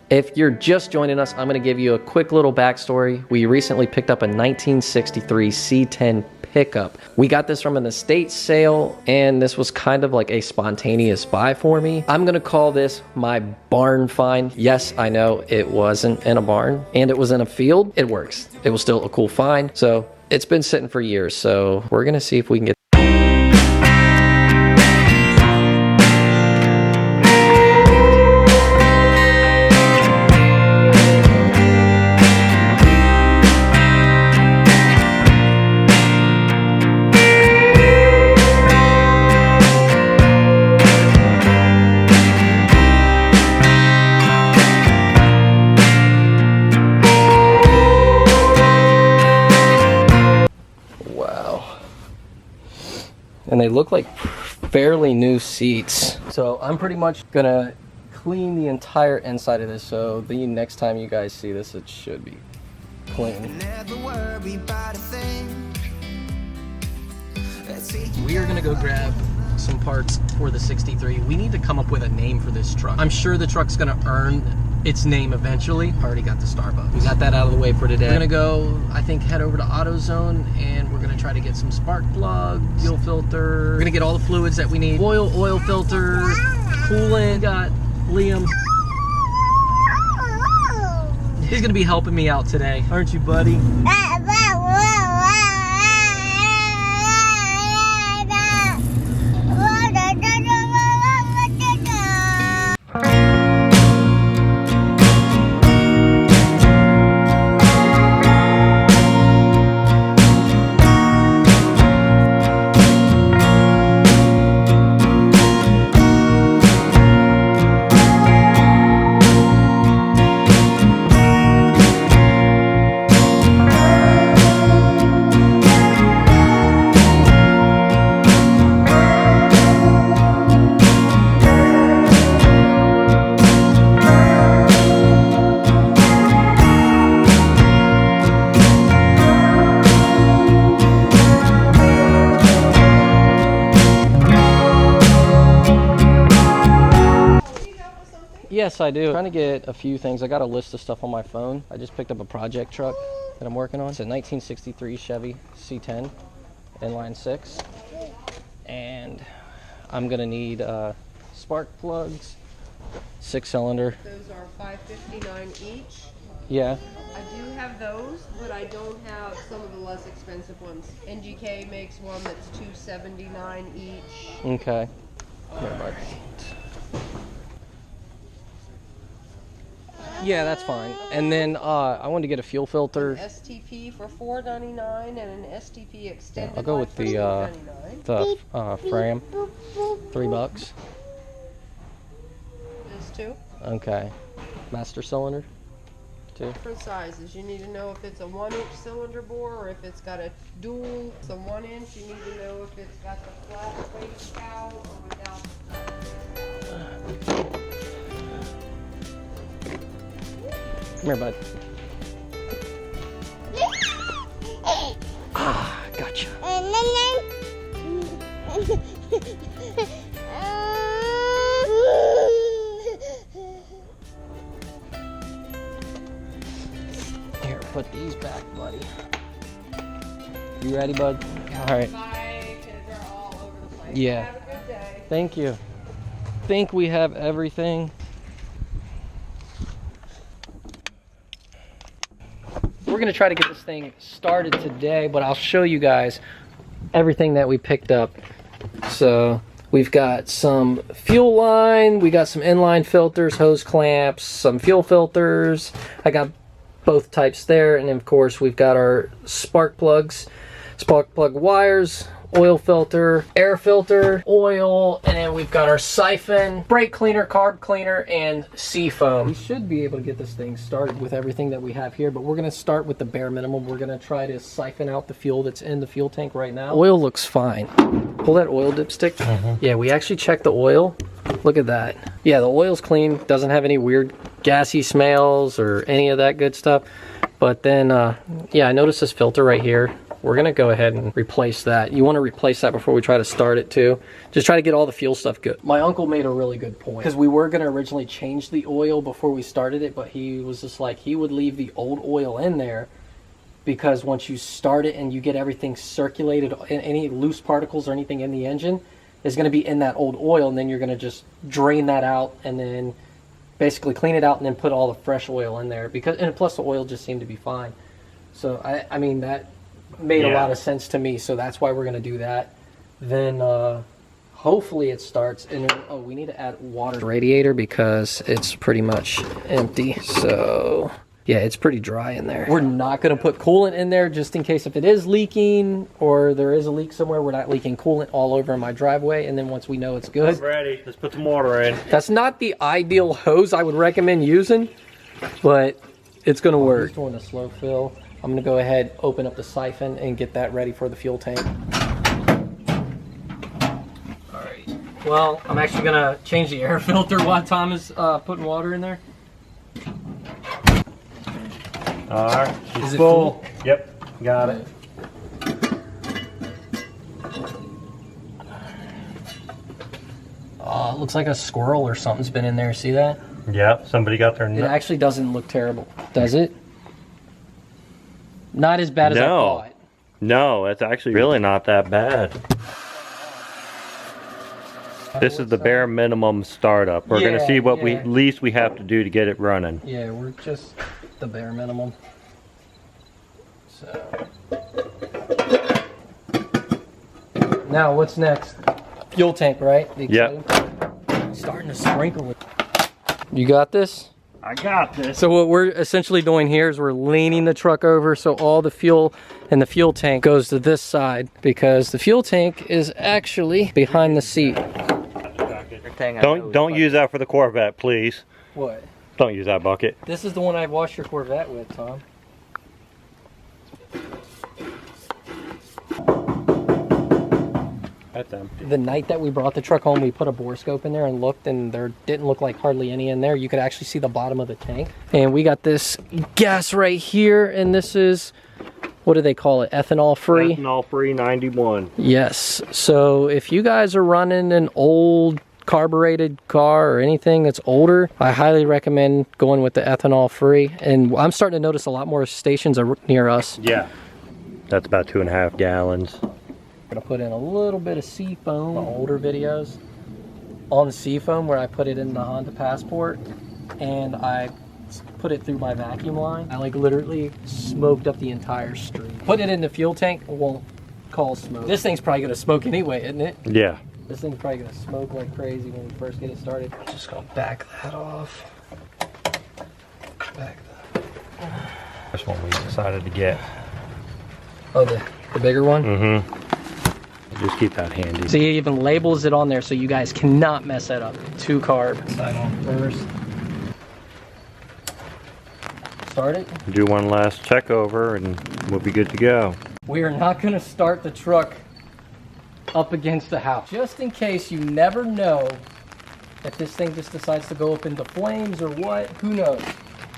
If you're just joining us, I'm going to give you a quick little backstory. We recently picked up a 1963 C10 pickup. We got this from an estate sale, and this was kind of like a spontaneous buy for me. I'm going to call this my barn find. Yes, I know it wasn't in a barn, and it was in a field. It works. It was still a cool find. So it's been sitting for years, so we're going to see if we can get and they look like fairly new seats. So I'm pretty much gonna clean the entire inside of this, so the next time you guys see this, it should be clean. We are gonna go grab some parts for the 63. We need to come up with a name for this truck. I'm sure the truck's gonna earn its name eventually. Already got the Starbucks. We got that out of the way for today. We're gonna go, I think, head over to AutoZone, and we're gonna try to get some spark plugs, fuel filter. We're gonna get all the fluids that we need. Oil filter, coolant. Got Liam. He's gonna be helping me out today, aren't you, buddy? Yes, I do. I'm trying to get a few things. I got a list of stuff on my phone. I just picked up a project truck that I'm working on. It's a 1963 Chevy C10 inline 6. And I'm gonna need spark plugs, 6-cylinder. Those are $5.59 each. Yeah. I do have those, but I don't have some of the less expensive ones. NGK makes one that's $2.79 each. Okay. Yeah, that's fine. And then I wanted to get a fuel filter. An STP for $4.99 and an STP extended. Yeah, I'll go with the Fram, $3. This too. Okay. Master cylinder, 2. Different sizes. You need to know if it's a 1-inch cylinder bore or if it's got a dual. It's a 1-inch. You need to know if it's got the flat face spout or without the flat face spout. Come here, bud. Ah, gotcha. Here, put these back, buddy. You ready, bud? All right. My kids are all over the place. Yeah. Have a good day. Thank you. I think we have everything. We're gonna try to get this thing started today, but I'll show you guys everything that we picked up. So we've got some fuel line, we got some inline filters, hose clamps, some fuel filters. I got both types there, and of course we've got our spark plugs, spark plug wires, oil filter, air filter, oil, and then we've got our siphon, brake cleaner, carb cleaner, and sea foam. We should be able to get this thing started with everything that we have here, but we're going to start with the bare minimum. We're going to try to siphon out the fuel that's in the fuel tank right now. Oil looks fine. Pull that oil dipstick. Yeah, we actually checked the oil. Look at that. Yeah, the oil's clean. Doesn't have any weird gassy smells or any of that good stuff. But then, yeah, I noticed this filter right here we're gonna go ahead and replace that. You want to replace that before we try to start it too. Just try to get all the fuel stuff good. My uncle made a really good point, because we were gonna originally change the oil before we started it, but he was just like, he would leave the old oil in there, because once you start it and you get everything circulated, any loose particles or anything in the engine is going to be in that old oil, and then you're going to just drain that out and then basically clean it out and then put all the fresh oil in there, because, and plus the oil just seemed to be fine. So I mean, that made a lot of sense to me, so that's why we're going to do that. Then hopefully it starts. And oh, we need to add water to the radiator because it's pretty much empty. So yeah, it's pretty dry in there. We're not going to put coolant in there just in case if it is leaking or there is a leak somewhere. We're not leaking coolant all over my driveway. And then once we know it's good. I'm ready. Let's put some water in. That's not the ideal hose I would recommend using, but it's going to work. Just doing a slow fill. I'm going to go ahead, open up the siphon and get that ready for the fuel tank. All right. Well, I'm actually going to change the air filter while Tom is putting water in there. All right, is it full? Yep, got it. It looks like a squirrel or something's been in there. See that? Yeah, somebody got their. It actually doesn't look terrible, does it? Not as bad as I thought. No, it's actually really not that bad. This is the bare minimum startup. We're gonna see what least we have to do to get it running. Yeah, we're just the bare minimum. So now what's next? Fuel tank, right? Yep. Starting to sprinkle it. You got this? I got this. So what we're essentially doing here is we're leaning the truck over so all the fuel in the fuel tank goes to this side, because the fuel tank is actually behind the seat. Don't use that for the Corvette, please. What? Don't use that bucket. This is the one I washed your Corvette with, Tom. That's empty. The night that we brought the truck home, we put a bore scope in there and looked, and there didn't look like hardly any in there. You could actually see the bottom of the tank. And we got this gas right here, and this is, what do they call it? Ethanol free? Ethanol free 91. Yes. So if you guys are running an old carbureted car or anything that's older, I highly recommend going with the ethanol free. And I'm starting to notice a lot more stations are near us. Yeah. That's about 2.5 gallons. I'm gonna put in a little bit of seafoam. Older videos on seafoam where I put it in the Honda Passport and I put it through my vacuum line. I like literally smoked up the entire street. Put it in the fuel tank, it won't cause smoke. This thing's probably gonna smoke anyway, isn't it? Yeah. This thing's probably gonna smoke like crazy when we first get it started. Just gonna back that off. Back that. That's what we decided to get. Oh, the bigger one? Mm-hmm. Just keep that handy. See, it even labels it on there so you guys cannot mess that up. 2 carb. Side on first. Start it. Do one last check over and we'll be good to go. We are not gonna start the truck up against the house. Just in case, you never know if this thing just decides to go up into flames or what, who knows?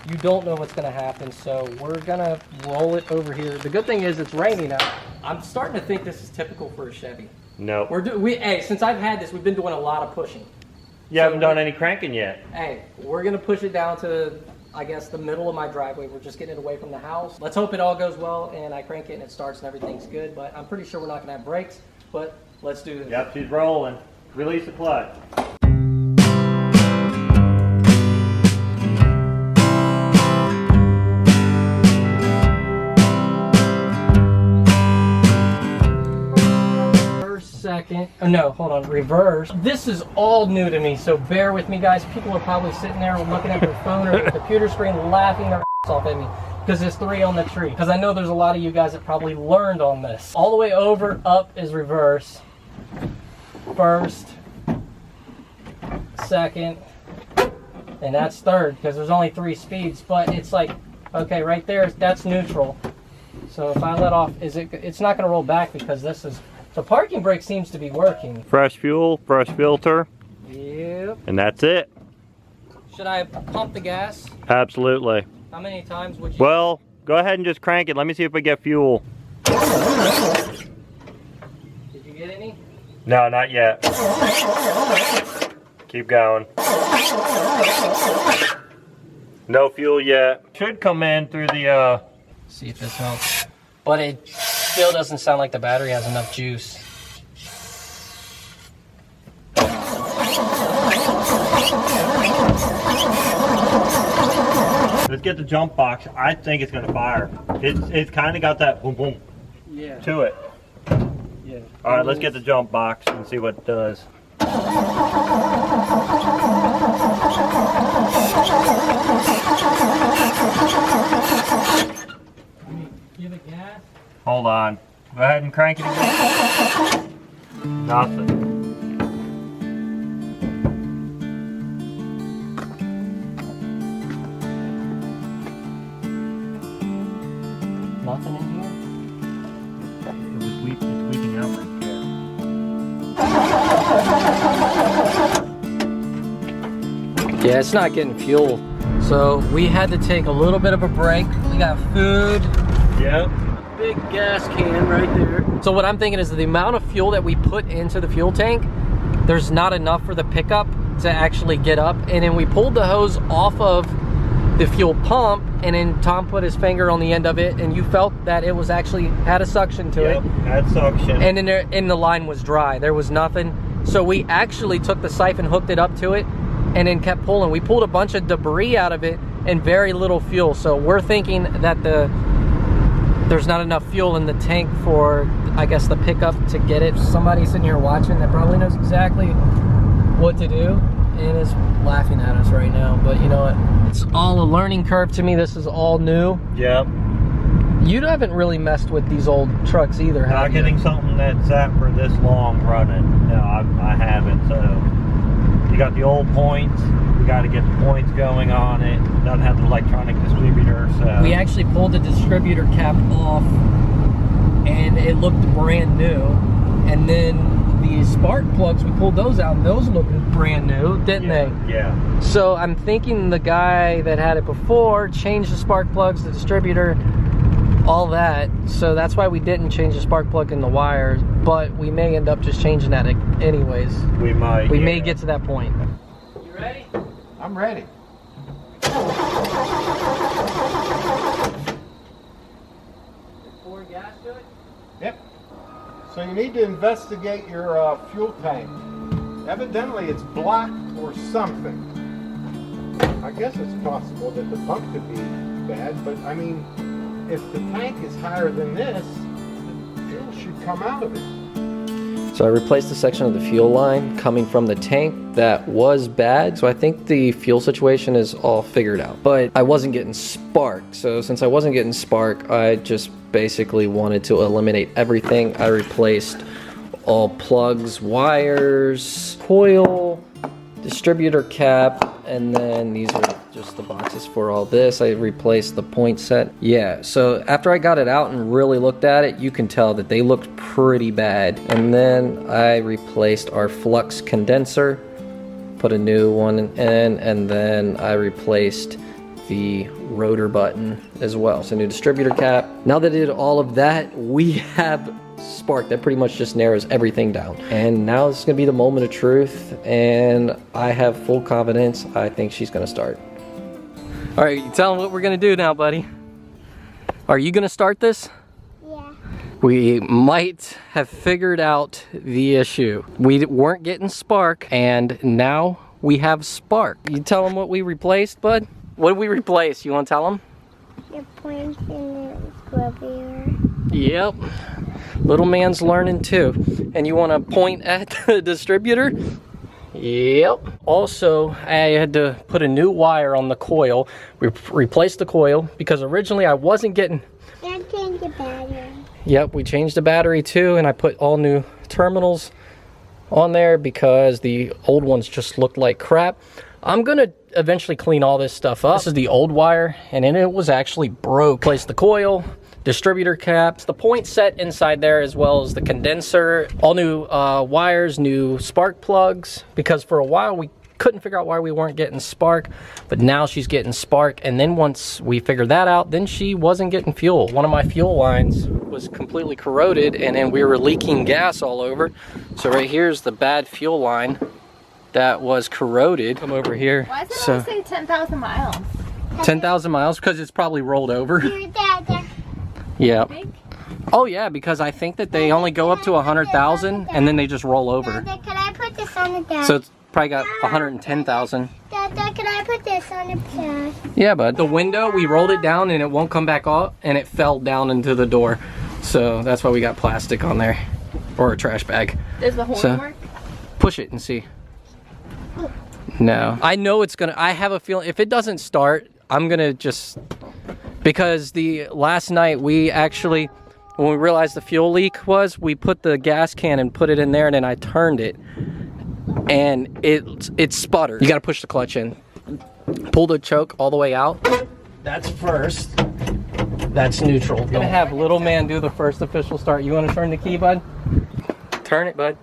You don't know what's gonna happen, so we're gonna roll it over here. The good thing is it's raining out. I'm starting to think this is typical for a Chevy. No. Hey, since I've had this, we've been doing a lot of pushing. You haven't done any cranking yet. Hey, we're gonna push it down to, I guess, the middle of my driveway. We're just getting it away from the house. Let's hope it all goes well and I crank it and it starts and everything's good, but I'm pretty sure we're not gonna have brakes, but let's do this. Yep, she's rolling. Release the clutch. Second, oh no, hold on, reverse. This is all new to me, so bear with me, guys. People are probably sitting there looking at their phone or their computer screen laughing their ass off at me because there's 3 on the tree. Because I know there's a lot of you guys that probably learned on this. All the way over, up is reverse. First, second, and that's third because there's only 3 speeds, but it's like, okay, right there, that's neutral. So if I let off, it's not gonna roll back because this is, the parking brake seems to be working. Fresh fuel, fresh filter. Yep. And that's it. Should I pump the gas? Absolutely. How many times would you? Well, go ahead and just crank it. Let me see if we get fuel. Did you get any? No, not yet. Keep going. No fuel yet. Should come in through the See if this helps. But it still doesn't sound like the battery has enough juice. Let's get the jump box. I think it's gonna fire. It's kind of got that boom boom to it. Yeah. All right, let's get the jump box and see what it does. Give it gas. Hold on. Go ahead and crank it again. Nothing. Nothing in here? It's weeping out right there. Yeah, it's not getting fuel. So we had to take a little bit of a break. We got food. Yep. Big gas can right there. So what I'm thinking is the amount of fuel that we put into the fuel tank, there's not enough for the pickup to actually get up. And then we pulled the hose off of the fuel pump, and then Tom put his finger on the end of it, and you felt that it was actually had a suction to it. Had suction. And then the line was dry. There was nothing. So we actually took the siphon, hooked it up to it, and then kept pulling. We pulled a bunch of debris out of it and very little fuel. So we're thinking that there's not enough fuel in the tank for, I guess, the pickup to get it. Somebody sitting here watching that probably knows exactly what to do and is laughing at us right now. But you know what? It's all a learning curve to me. This is all new. Yep. You haven't really messed with these old trucks either, have Not you? getting something that's sat for this long running. No, I haven't. So you got the old points. We got to get the points going on it. Doesn't have the electronic distributor. So We actually pulled the distributor cap off, and it looked brand new. And then the spark plugs, we pulled those out, and those looked brand new, didn't they? Yeah. So I'm thinking the guy that had it before changed the spark plugs, the distributor, all that. So that's why we didn't change the spark plug in the wires, but we may end up just changing that anyways. We might. We may get to that point. You ready? I'm ready. Pour gas to it? Yep. So you need to investigate your fuel tank. Evidently it's blocked or something. I guess it's possible that the pump could be bad, but I mean, if the tank is higher than this, the fuel should come out of it. So I replaced the section of the fuel line coming from the tank that was bad. So I think the fuel situation is all figured out, but I wasn't getting spark. So since I wasn't getting spark, I just basically wanted to eliminate everything. I replaced all plugs, wires, coil, distributor cap, and then these are just the boxes for all this. I replaced the point set. Yeah, so after I got it out and really looked at it, you can tell that they looked pretty bad. And then I replaced our flux condenser, put a new one in, and then I replaced the rotor button as well. So new distributor cap. Now that I did all of that, we have spark. That pretty much just narrows everything down. And now this is gonna be the moment of truth, and I have full confidence. I think she's gonna start. All right, you tell them what we're gonna do now, buddy. Are you gonna start this? Yeah. We might have figured out the issue. We weren't getting spark, and now we have spark. You tell them what we replaced, bud? What did we replace? You wanna tell them? The points in the distributor. Yep. Little man's learning too. And you want to point at the distributor? Yep. Also, I had to put a new wire on the coil. We replaced the coil because originally I wasn't getting... And change the battery. Yep, we changed the battery too, and I put all new terminals on there because the old ones just looked like crap. I'm gonna eventually clean all this stuff up. This is the old wire, and then it was actually broke. Replaced the coil, distributor caps, the point set inside there, as well as the condenser, all new wires, new spark plugs, because for a while we couldn't figure out why we weren't getting spark, but now she's getting spark. And then once we figured that out, then she wasn't getting fuel. One of my fuel lines was was completely corroded, and then we were leaking gas all over. So right here's the bad fuel line that was corroded. Come over here. Why does it only say 10,000 miles? 10,000 miles because it's probably rolled over. Your dad. Yeah. Oh yeah, because I think that they only go up to 100,000 and then they just roll over. Dad, could I put this on the dash? So it's probably got 110,000. Dad, could I put this on the dash? Yeah, bud. The window, we rolled it down and it won't come back off, and it fell down into the door. So that's why we got plastic on there, or a trash bag. Does the horn work? Push it and see. No. I know it's gonna, I have a feeling if it doesn't start, I'm gonna just, because the last night we actually, when we realized the fuel leak was, we put the gas can and put it in there, and then I turned it and it sputtered. You gotta push the clutch in. Pull the choke all the way out. That's first. That's neutral. I'm gonna have little man do the first official start. You wanna turn the key, bud? Turn it, bud.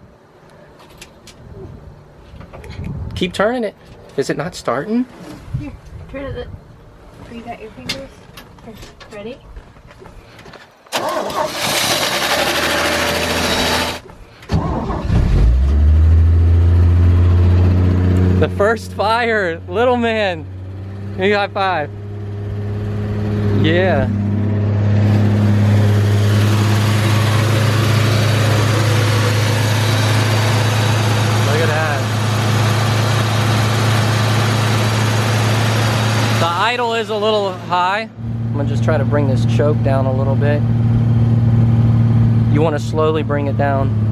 Keep turning it. Is it not starting? Here, turn it. You got your fingers? Ready? The first fire, little man. Give me a high five. Yeah. Look at that. The idle is a little high. I'm gonna just try to bring this choke down a little bit. You want to slowly bring it down.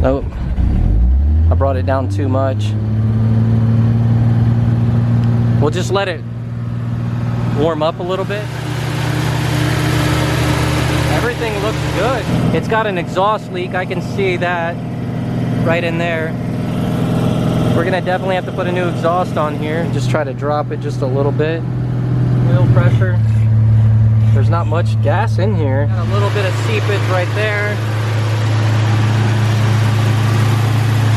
Nope. I brought it down too much. We'll just let it warm up a little bit. Everything looks good. It's got an exhaust leak. I can see that right in there. We're gonna definitely have to put a new exhaust on here. Just try to drop it just a little bit. Wheel pressure. There's not much gas in here. Got a little bit of seepage right there.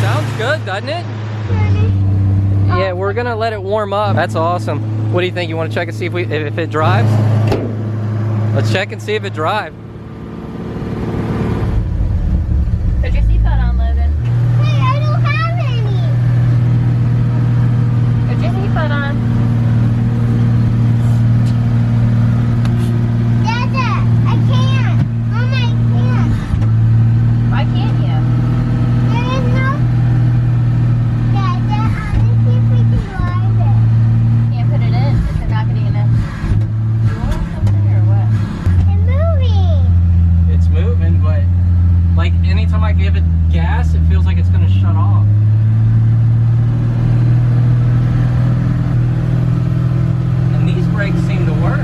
Sounds good, doesn't it? Yeah, we're gonna let it warm up. That's awesome. What do you think? You want to check and see if it drives? Let's check and see if it drives. Put your seatbelt on, Logan. Hey, I don't have any. Put your seatbelt on. Dada, I can't. Mom, I can't. Why can't you? There is no. Dada, I want to see if we can drive it. Can't put it in if you're not getting enough fuel or something, or what? It's moving. It's moving, but like anytime I give it gas, it feels like it's gonna shut off. And these brakes seem to work.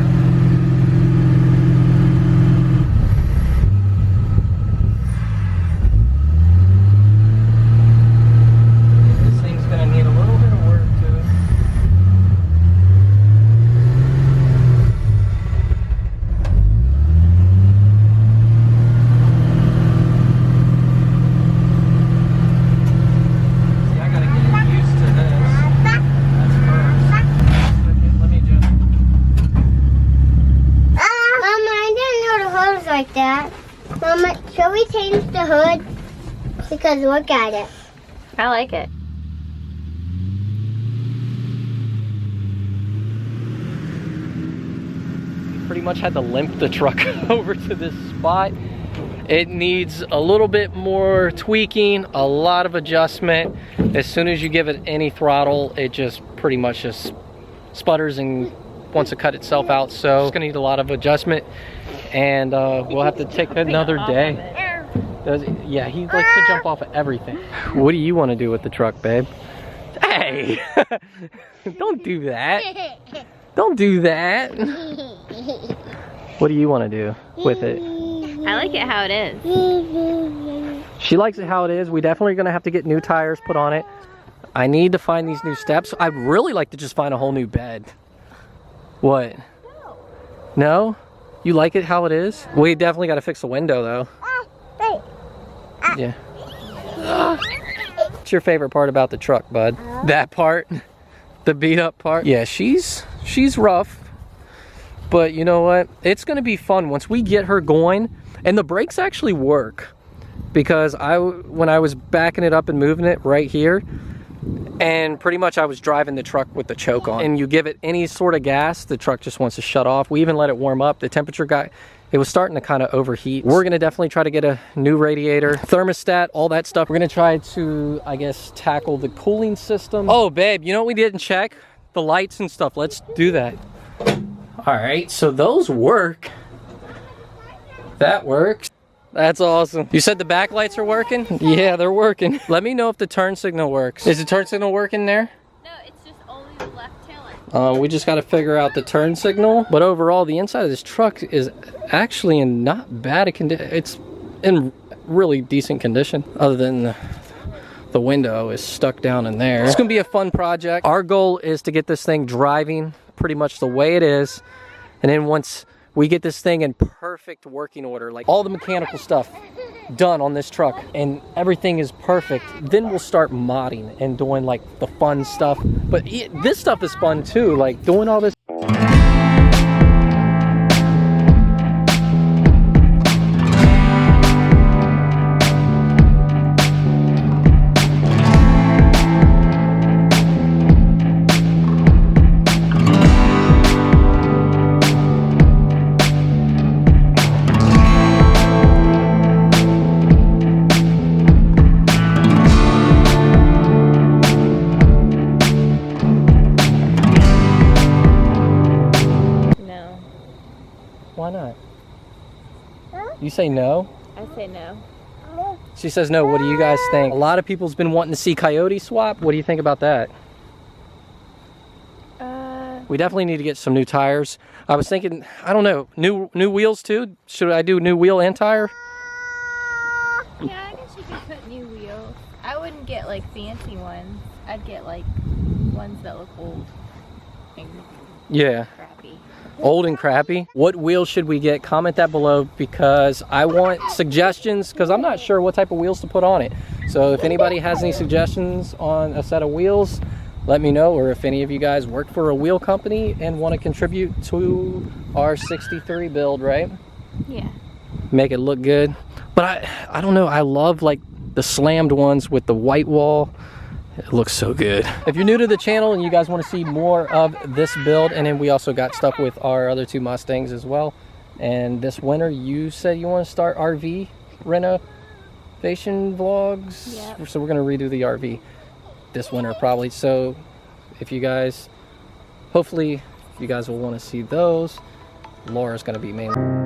This thing's gonna need a little bit of work too. See, I gotta get used to this. That's first. Let me just. Mama, I didn't know the hood was like that. Mama, shall we change the hood? Because look at it. I like it. Pretty much had to limp the truck over to this spot. It needs a little bit more tweaking, a lot of adjustment. As soon as you give it any throttle, it just pretty much just sputters and wants to cut itself out. So it's gonna need a lot of adjustment, and we'll have to take another day. Yeah, he likes to jump off of everything. What do you want to do with the truck, babe? Hey, don't do that. Don't do that. What do you want to do with it? I like it how it is. She likes it how it is. We definitely are going to have to get new tires put on it. I need to find these new steps. I'd really like to just find a whole new bed. What? No? You like it how it is? We definitely got to fix the window though. Yeah. What's your favorite part about the truck, bud? That part? The beat up part? Yeah, she's rough. But you know what? It's going to be fun once we get her going. And the brakes actually work. Because when I was backing it up and moving it right here, and pretty much I was driving the truck with the choke on. And you give it any sort of gas, the truck just wants to shut off. We even let it warm up. The temperature it was starting to kind of overheat. We're going to definitely try to get a new radiator, thermostat, all that stuff. We're going to try to, I guess, tackle the cooling system. Oh, babe, you know what we didn't check? The lights and stuff. Let's do that. All right, so those work. That works. That's awesome. You said the back lights are working? Yeah, they're working. Let me know if the turn signal works. Is the turn signal working there? No, it's just only the left tail light. We just got to figure out the turn signal. But overall, the inside of this truck is actually in not bad a condition. It's in really decent condition, other than the window is stuck down in there. It's going to be a fun project. Our goal is to get this thing driving pretty much the way it is. And then once we get this thing in perfect working order, like all the mechanical stuff done on this truck and everything is perfect, then we'll start modding and doing like the fun stuff. But this stuff is fun too, like doing all this. Why not? Huh? You say no? I say no. She says no. What do you guys think? A lot of people's been wanting to see Coyote swap. What do you think about that? We definitely need to get some new tires. I was thinking, I don't know, new wheels too? Should I do new wheel and tire? Yeah, I guess you could put new wheels. I wouldn't get like fancy ones. I'd get like ones that look old and crappy. Old and crappy. What wheels should we get? Comment that below, because I want suggestions, because I'm not sure what type of wheels to put on it. So if anybody has any suggestions on a set of wheels, let me know. Or if any of you guys work for a wheel company and want to contribute to our 63 build, right? Yeah. Make it look good. But I don't know, I love like the slammed ones with the white wall. It looks so good. If you're new to the channel and you guys want to see more of this build, and then we also got stuff with our other two Mustangs as well. And this winter, you said you want to start RV renovation vlogs. Yep. So we're going to redo the RV this winter probably. So if you guys, hopefully you guys will want to see those. Laura's going to be mainly.